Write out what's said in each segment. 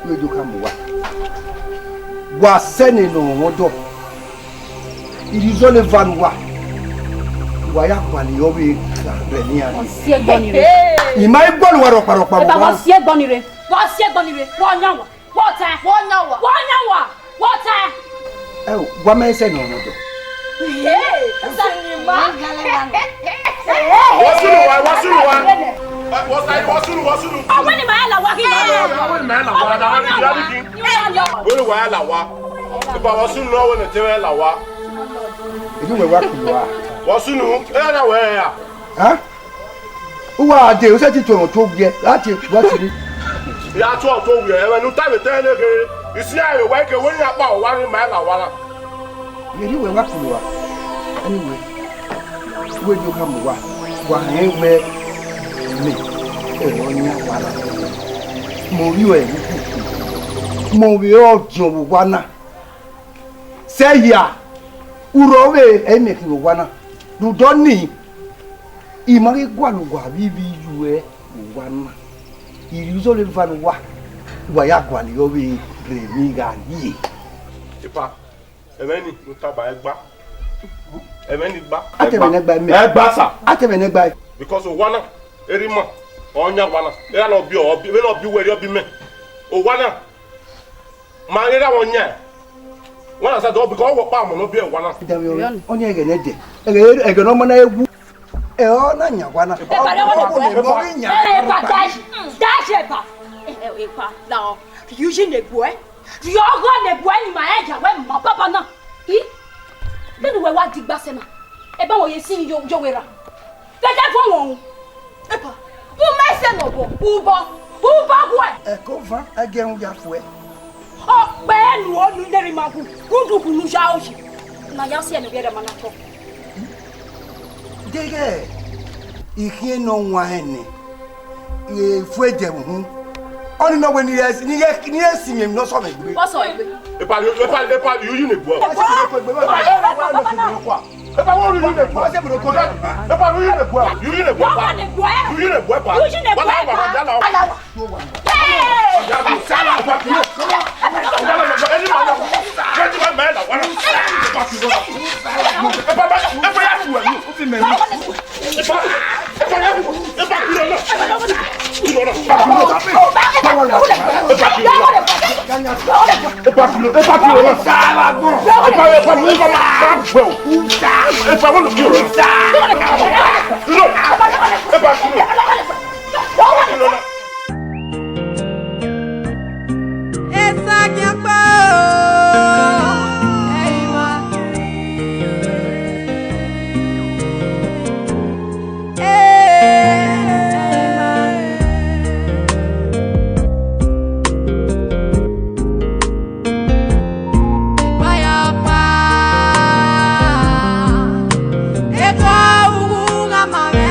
You do come what? Was sending no motor. It is only van wa. Why are one your way? You might go where of Parapa was yet Bonnie. Was yet Bonnie. 1 hour. What time? 1 hour. 1 hour. What time? Oh, what may I say no motor? Hey, who are they? Set it to talk yet. That's it. What's it? Yeah, I told you. I no time to tell you. You see, I wake a winning about 1 mile. You will work for anyway. Where you come? Why, where me? Movio, Joanna. Say here, Urove, I make you one. You don't need. Imari Guanua, you one. You usually van wa. Why are Guaniovi, Remiga, ye? Emeni mutaba egba. Emeni gba. Atemenegba me. Egba sa. Atemenegba. Because owana erima onya wana. Era no bi o bi we no bi weri obi me. Owana. Ma era wonya. Wana sa do because wo pa mo no bi e wana. Onya ege ne de. Ege no mo na egu. E o na nya wana. E pa le mo nya. E pa dash. Dash e pa. E pa. Now, you ne boy. You are going to go in my head when my papa now. Then we want to Bassena. About you see your Joera. That's one. Epa, who may send over? Who back what? Cover again, Gaffway. Oh, Ben, what you never mark. Who do you shout? Now you'll see a better man at all. Digger, you hear no wine. You afraid them. Only know when he has seen him, no something. What's all? If you need work. If I want to the boy, if I read the boy, you need a boy, you need a boy, you need a boy. Mama.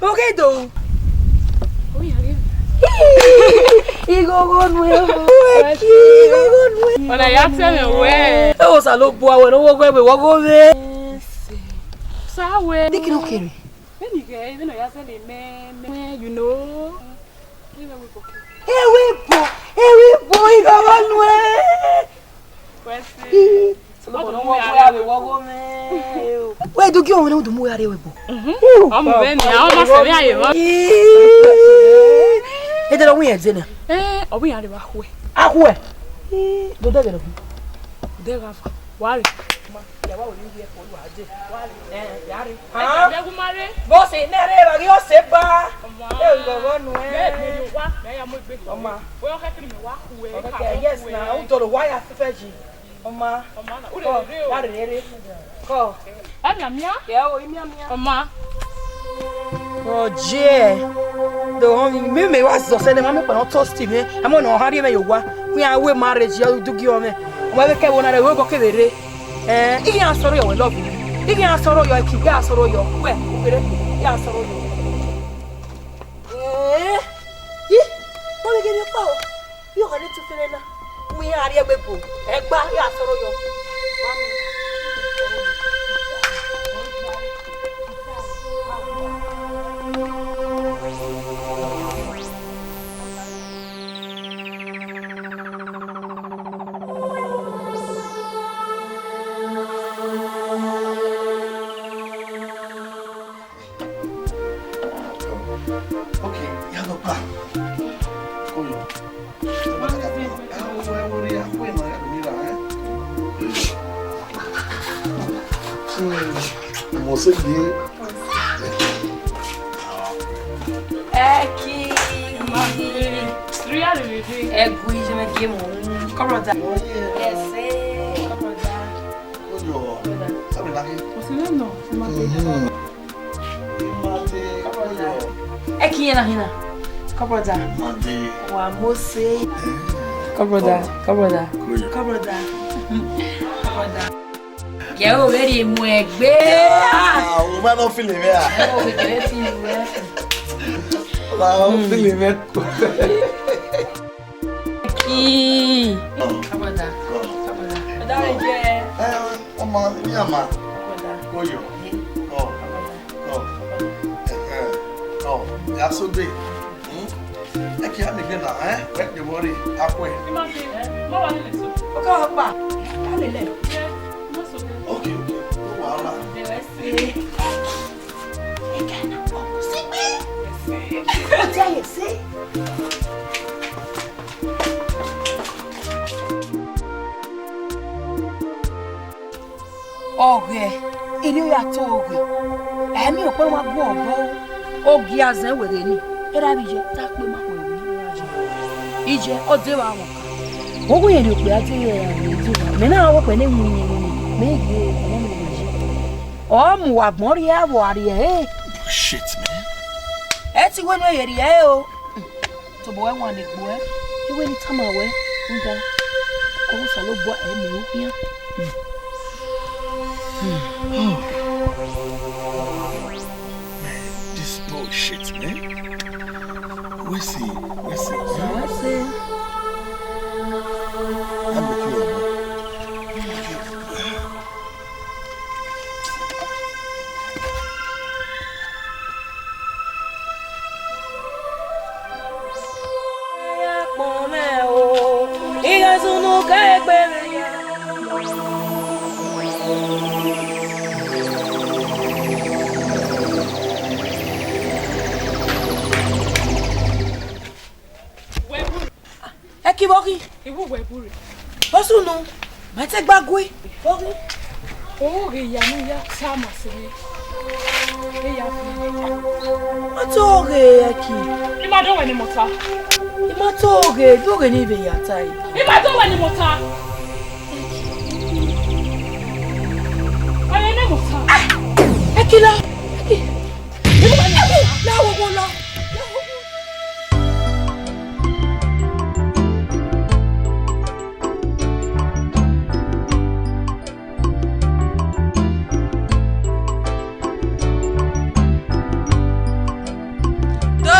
Okay, though. When I asked him where, it was a low boy when I walk away. So where? They can okay. When you get, even I asked him, man, you know. Hey, we boy, go on way. Where do you go to move out of here? I'm Benin. I'm not saying Hey, they don't win dinner. Oh, we are the way. Ah, where? Do they get up? They have worry. Boss, ain't never your seba. Yes, now, to the wire for Oma, Go. Oma. Oh, Jay. The only me was the same. I'm not toasting. I'm on how do you want? We are with marriage. You do give me. Why can't one of the work of it? If you sorry, I will love you. If you are sorry, I keep your sorrow. Well, you are sorry. What give you power? You are ready to feel it. We are here with you. Egba, you are sorry. Yeah, already Egbe. O ma no feeling me ah. Oh, we get feeling me. La feeling me. Kaboda. Adare je. Oma, mi ama. Koyo. Oh. Ya so dey. E ki am again na, Wait the worry. Akwe. Mo wa le so. O ka pa. Ale le. Okay. Wala. The rest. see. Okay, ili ya toge. Emi o pe wa gbo obo. Ogi azen were ni. Era bije ta pe ma ko ni aje. Ije o de wa won. Ogun yen ni pe ati ya ni ti. Me na wo pe ni mu ni ni. Me ge ni mi ji. O mu wa gbon ri e wo ari e. Shit, man. E ti we no yeri e o. To bo e won ni gbo e. Iwe ni tama we. Nda. Ko sa lo bo e mi o yan. Man, this bullshit, man. We see. I'm with you, man. Kiboki iwu we buru osunu mate gbagwe boki o re ya ni ya sama se e ya matoge aki imado we ni mota imatoge doge ni be ya tai imado we ni mota aye ni mota ekila la wo go la Do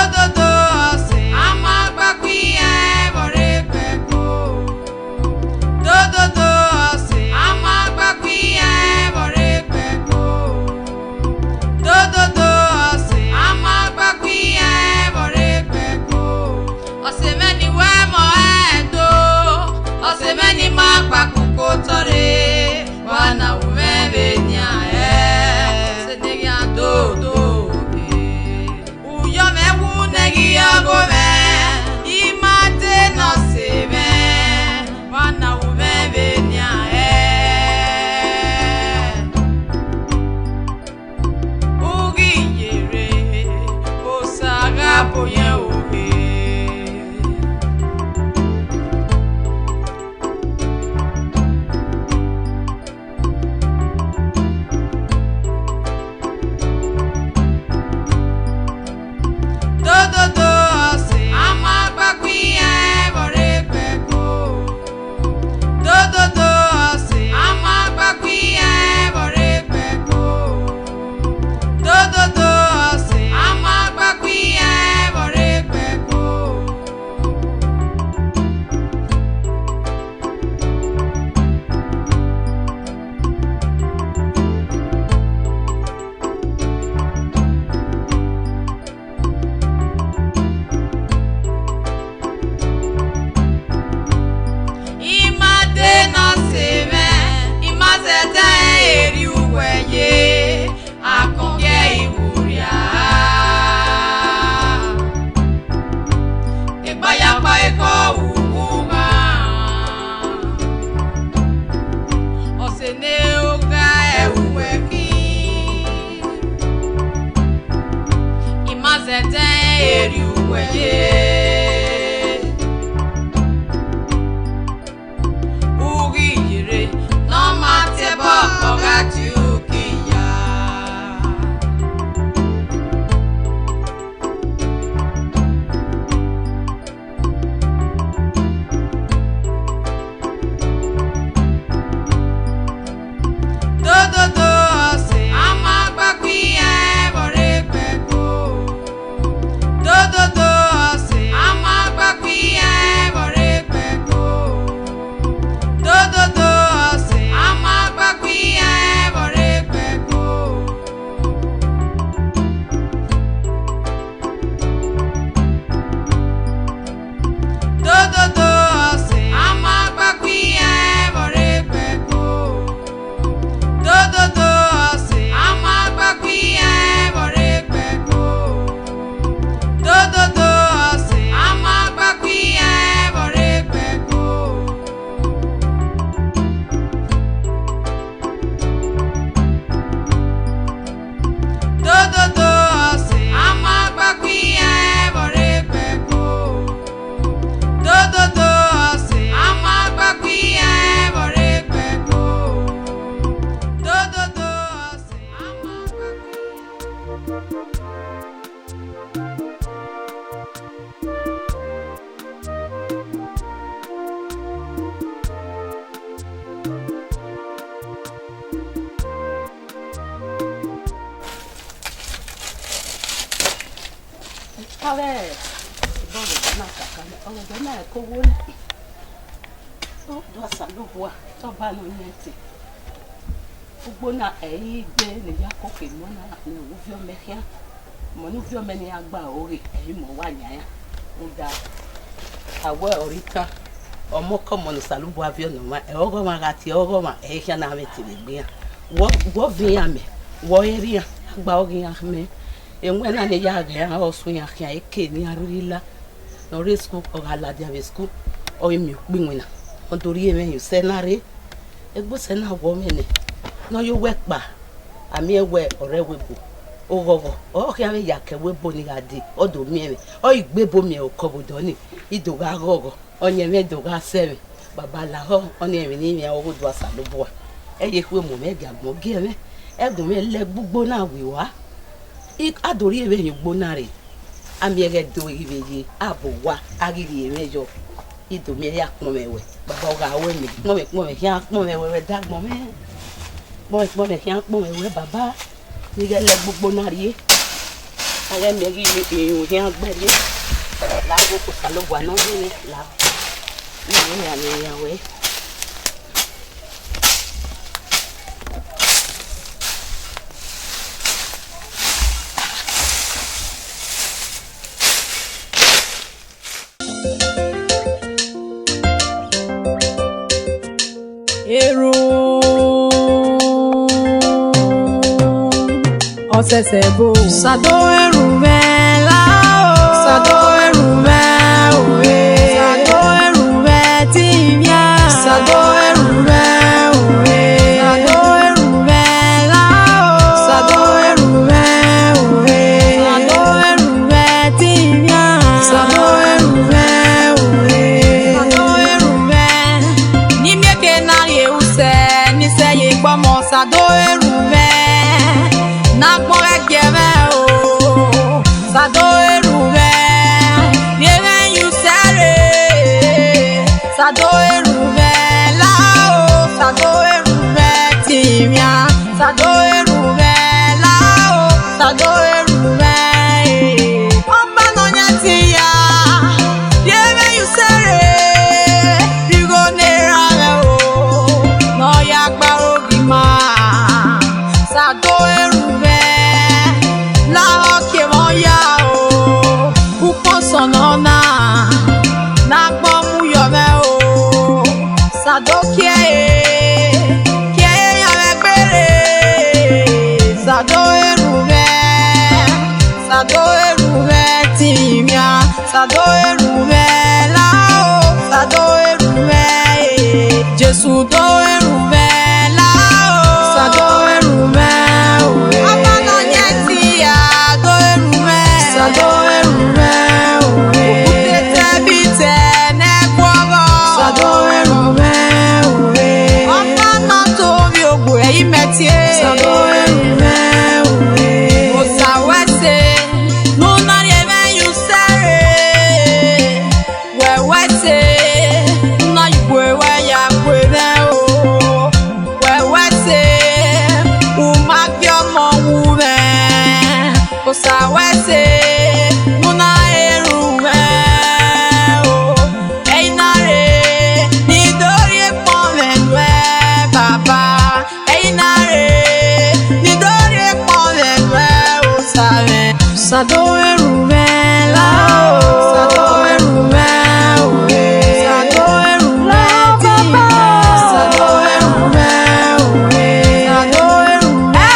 Ave, bom, na cacana, olha, dona é cool. Oh, do salubua, só vai no niente. O bona é ide, ne ya koke mona, ne uvio mehia. Monu uvio meni agba ori, e mo wanya ya. Uda. Awe orita. Omo komo no salubua avio no ma, e ogo magati ogo ma, e hia na meti bia. Wo via me, wo eria, agba ogi ya me. Enwe na ne ya ga osu ya kia eke ni arila no resku o gala dia vesku o imi gbinwina ontori eme yu senare egbo sena wo mene no yo wekpa ami ewe ore webo ogogo o kia me ya ke webo ni gadi odo mi eme o igbebo mi o kobodo ni idoga gogo onye me doga seme baba la ho oni emi ni mi o do asalobo eye ku mo me gagbo gi egun me le gbugbo na wiwa adori ebe ni gbonare ami ege do ibeje abowa agiri emejo ido mi ya pon mewe baba oga we mi pon me ya pon mewe dagbo me pon me ya pon mewe baba mi ge le gbonare ale mi egi eyun ya gbere la go ko salo wa no ni la ni ya ni ya we Eru Osesebo Sado eru vela o Sado eru ve oe Sado eru ve timia Sado eru ve oe Sado eru vela o Sado eru ve oe Sado eru ve timia Sado eru ve oe Sado eru ve ni mieke na ye use ni se ye gbomo Sado eru ve na gbon egeme o Sado eru ve ye ven you sere Sado eru ve la o Sado eru ve timia Sado eru ve la o Sado eru ve Omba no nyatia ye ven you sere you go nera me o no ya gba obi ma Sado eru ve la oke mo ya o upon sonona na gbo mu yo me o Sado kie ya me pere Sado eru ve timia Sado eru ve la o Sado eru ve Jesu do eru ve la o Sado eru ve Amano nyetia do eru ve Sado eru ve Okute bite ne gwogo Sado eru ve Amano to mi ogbo eyi metie Sado eru ve Osawese Nuna yeme you sere Wewese Nuna yugwe ya kweve o Wewese Umagyo mo wuve Osawese Nuna eruve o Einare Nidori ekponvenwe baba Einare Nidori ekponvenwe osave Sado eru ve la o Sado eru ve oe Sado eru ve timia Sado eru ve oe Sado eru ve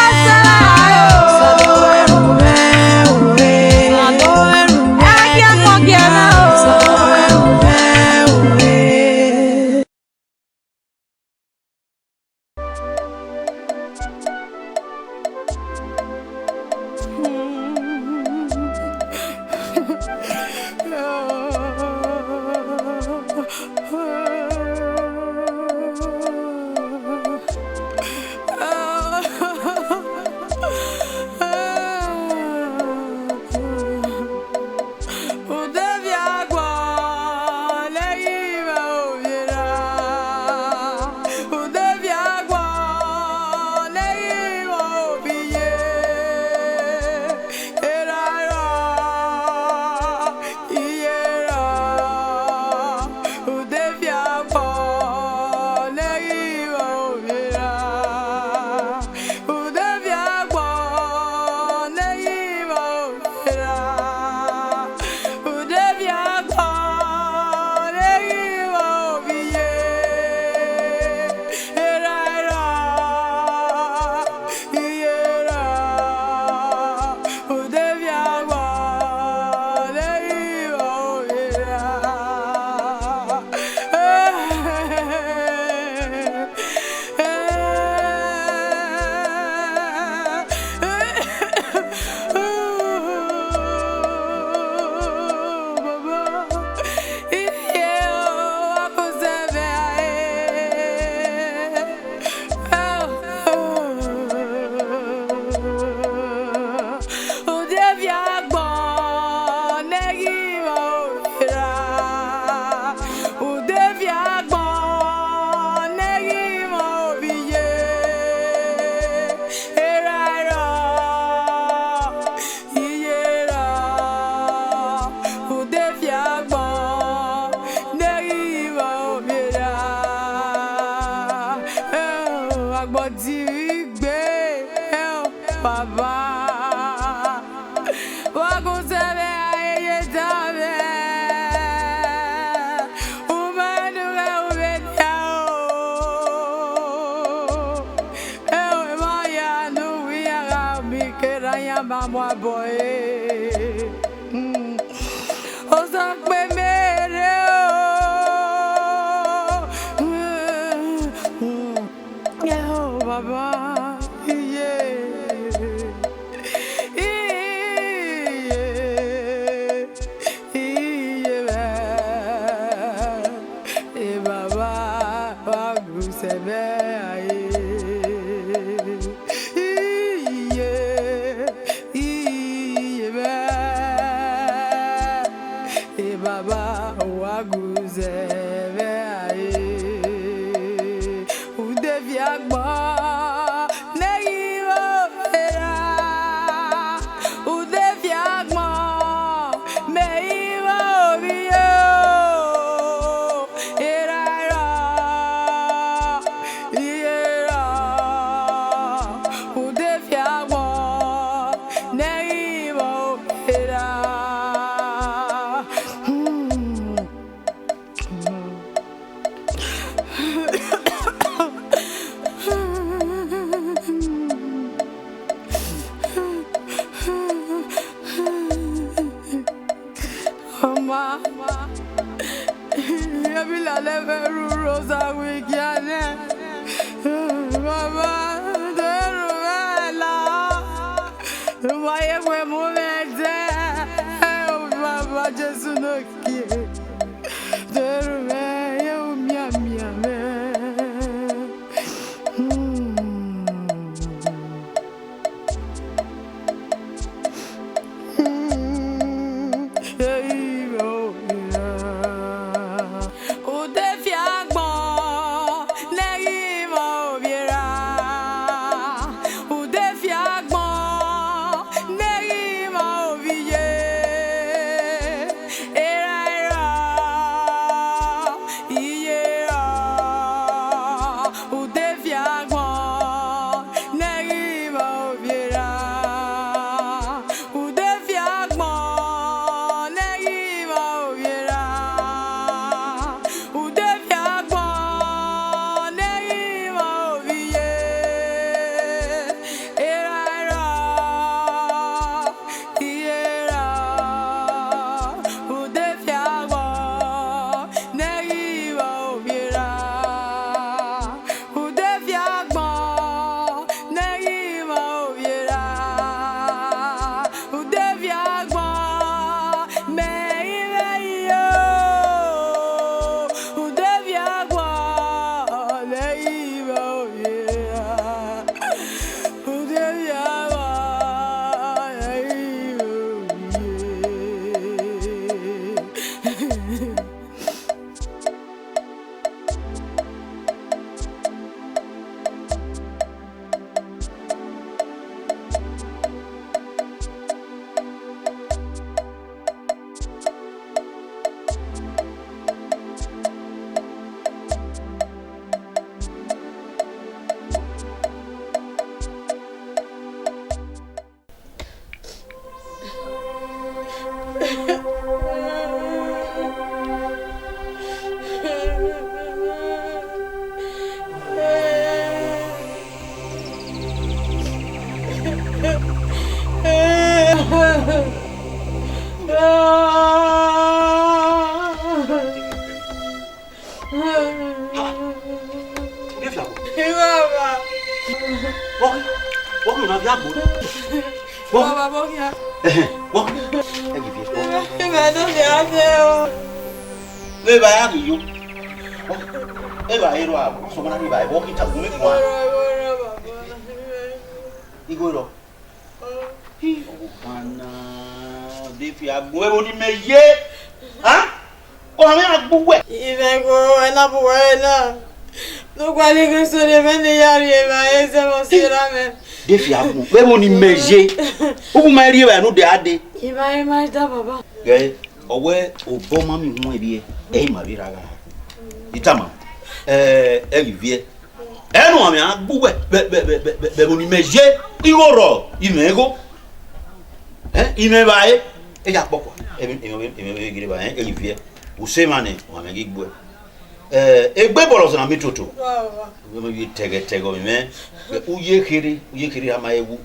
Sado eru ve oe Sado eru ve Sado eru ve oe baba wakusebe ayetabe umanuka ubetiao ewe maya nuwia gambikera ya mamwa boy osakbe mere baba Baba waguzebe aye udeviagba neyiwo era udeviagba meyiwo biyo era udeviagba neyiwo era Mama, Yabila leveru rosa wikiane. Mama, deruela. Waye we mumete. Mama, Jesu no kie. Deruela, yo mia mia me. Defi abu, we woni meje. Ubu ma ri we no de ade. Iba ma da baba. Ge, owe obo ma mi hu eri e ma bi raga. Itama. Evie. enu ami agbuwe be boni meje igoro imego ime bae e ya poko e gire bae e yivie usemane o ami gigbo Egbemwen mitoto we tege me uye kiri ama ewu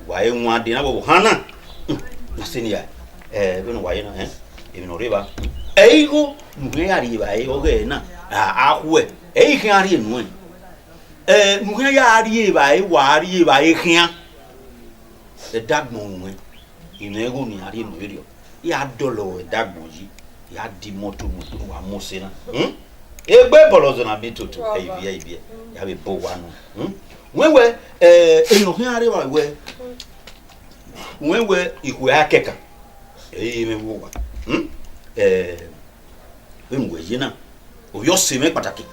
wa enwa de na bo hana na senia beno wa ye na even oreba eigo mwe ari ba e oge na ahwe ei kan ari enu mwe ya ari ba e wa ari ba e kan the dagmo mwe inego ni ari enu rio ya dolo e dagmo yi ya di moto mu wa mose na Egbemwen mitoto ebia ya be bo wa no wewe enu kan ari ba wewe ikwe akeka me wo wa we yina o yo se me pataki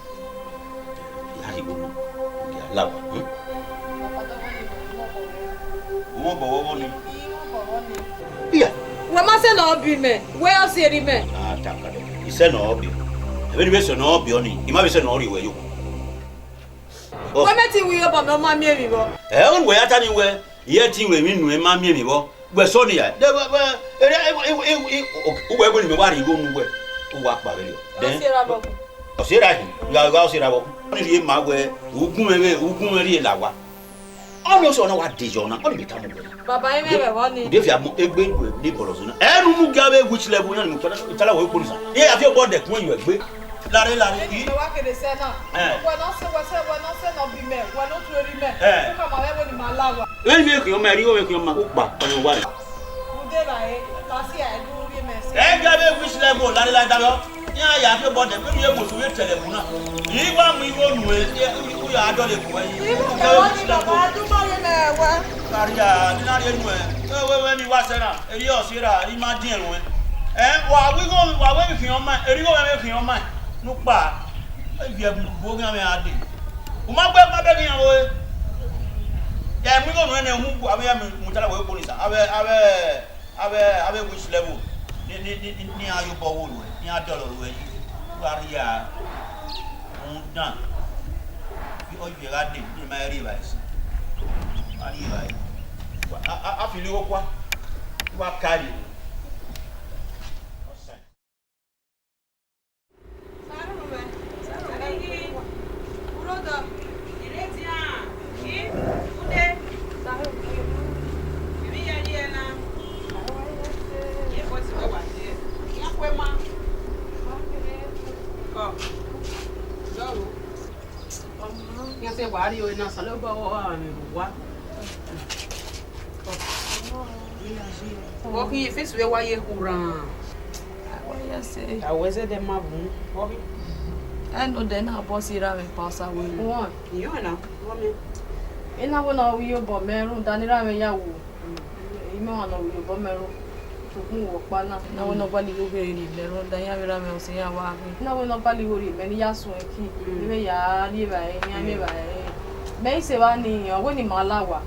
ya ri gono ya lawa mo bo ni iya we ma se no bi me we o se ri me taka de ise no bi e be se no bi oni I ma be se no ri we yo we me ti wi yo ba me ma mi emi bo on we ata ni we ye ti we mi nu e ma mi emi bo we so ni ya de we go ni me wa ri go nu we wa pa be then o se ra hi ga o se ra bo ni ri ma we ugun ri la wa o lo so na wa dejo na o ni ta mo baba ime be wo ni de fi am Egbemwen ni bolozo na enu mu ga be which level na ni mo tala wo polisa ye afi o bode kun yu egbe lare yi wa kede se na we no se no bi me we no tu eri me ko ma we ni ma lawa we ni me kun ma ri o we kun ma ko pa o wa re ude ba e ta si e du ri me se ga be which level lare da yo ya fi o bode pe ni e mo so we tele mu na yi wa mu iwo nu e u ya do le ku yi ga which level adu ma ye me wa Maria, ni na re nu we ni wa se na eri o se ra ri ma din erun wa we fi on ma eri go we fi on ma nu pa e fi e bo gan me ade o ma be gan wo ya mi go nu na mu abe ya mu tala wo police abe which level ni ayo bo wo nu ni adolo we wa ri ya un dan bi o je ga de ni ma ri ba isi ari ba a fili wo kwa wa kari Wari o na salo ba wa mi wa o ki face we wa ye kuran ya se aweze de mabu o bi eno de na bo si ra me pasa we won yo na o mi ina wo na wi yo bo merun dani ra me ya wo ime wa na wi yo bo merun tukun wo pa na wo na gbali go bere ni merun dan ya ra me o se ya wa na wo na gbali go ri me ni ya sun e ki me ya ri ba e ni ame ba e me se wa ni o wo ni malawa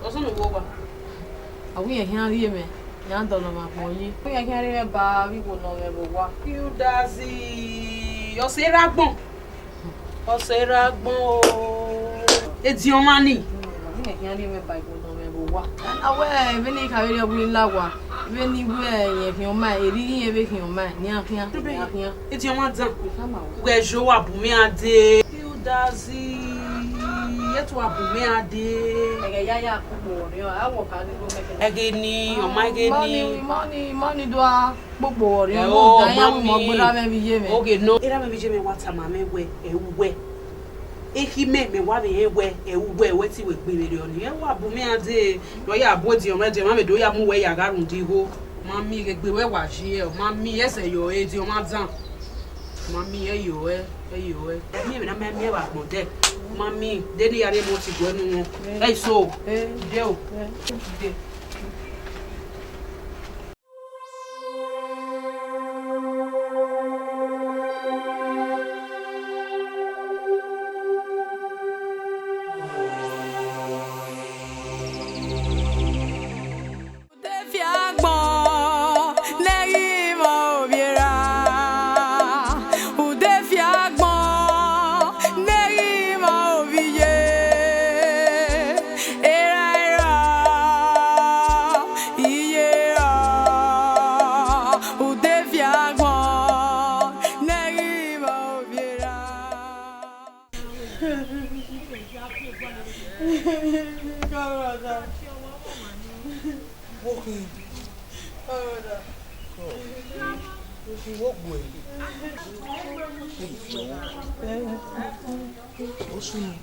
o so no wo ba awi e han ri me ya do no ma po yin o ye kan ri me ba wi wo no me bo wa you dazi o se ragbon o edi o mani awi e kan ri me ba wo no me bo wa awe be ni ka ri obi lawa be ni bu e ye fi o ma eri yin be fi o ma ni afian edi o ma dan we jo wa bu mi ade you dazi yetu abume ade ege ya kubo ri o awo ka ni go meke ege ni o ma ege ni money do a gbogbo ri o dan ya mo gbura me bi ye me oge no era me bi je me wata ma me we ewuwe eki me wa me ewe ewuwe we ti we gbe re oni e wa abume ade do ya abodi o meje ma me do ya mu we ya garun di ho ma mi gbe we wa ji e ma mi ese yo e di o ma dan ma mi e yo e mi me na me wa gbon de Mami, deni yare mo ti go nu won. Hey so, de o. De. Ude fi agbon, neri mo Walking. Walk way. What's wrong?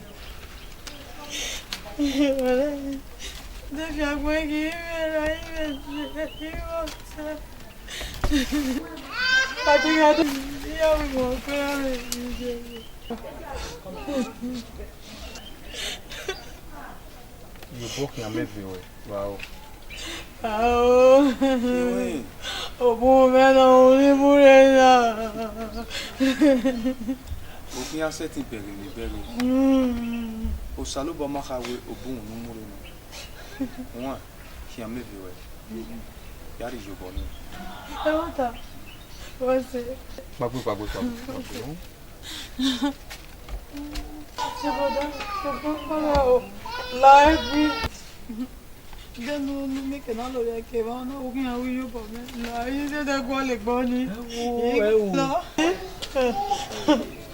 Deixa eu aqui, Obrigado. You walking am everywhere. Wow. O bom não me morena. O que é certo pega me pega. O saluba makawe o bom no morena. Uma que am everywhere. Yari jogoni. Tá. Você. Bagu. Eu vou dar o live. Não me que não olha que vai não o que é o eu para lá e se dá qual é bom ni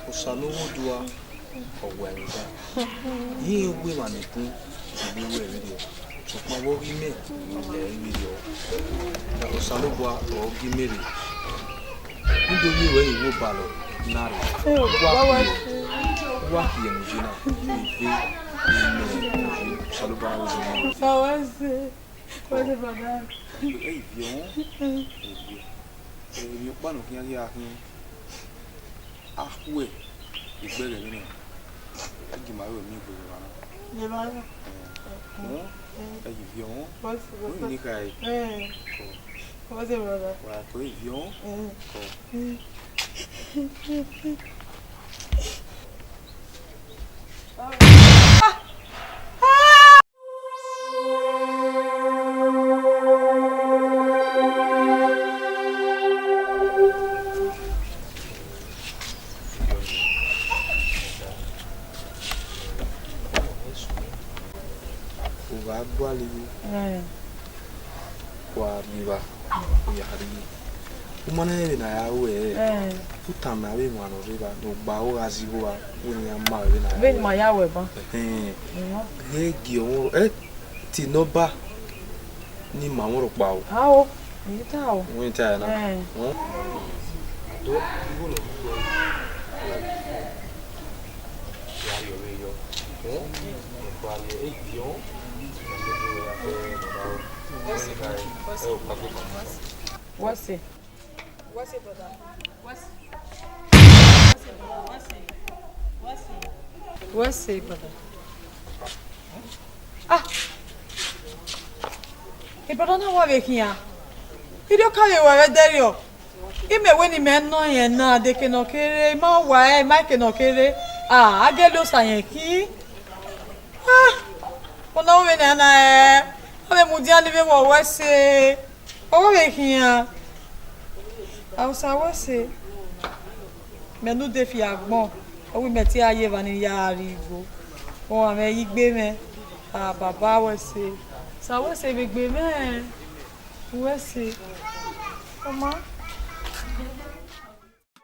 o saluba doa o wenga e o we manipu e we video so kwa wo ime video o saluba o gimeri ndo ni we ni wo balo nari wa ki en jina e saluba o jina você pode falar ei vion e yo pano ki ari akin ahwe igbere ni agi ma ro mi gboro wa ne ba ei vion você ni kai você falar wa ko vion ko Wali kwa miba ya hari umana ebe na ya we utama we mwana riba no gba o azibo wa woni ya ma ebe na ya be ma ya we ba gi o ti no ba ni ma won ro pa o ha o ni ta o won ta na do ibo lo ya yo we yo kwa le vion What's it, brother? Ah! E brother na wa vekinha. Video kale wa derio. Ime weni me no yen na de ke no kere, ma wa ma ke no kere. Ah, agelo sayen ki. Ah! Ona we na ave mudia live wo wese. O vekinha. Ausa wese. Me no defi agbon. O me ti aye va ni ya arigo. O ame igbe me. Ah baba wese. Sa wese be gbe me. Wese. Oma.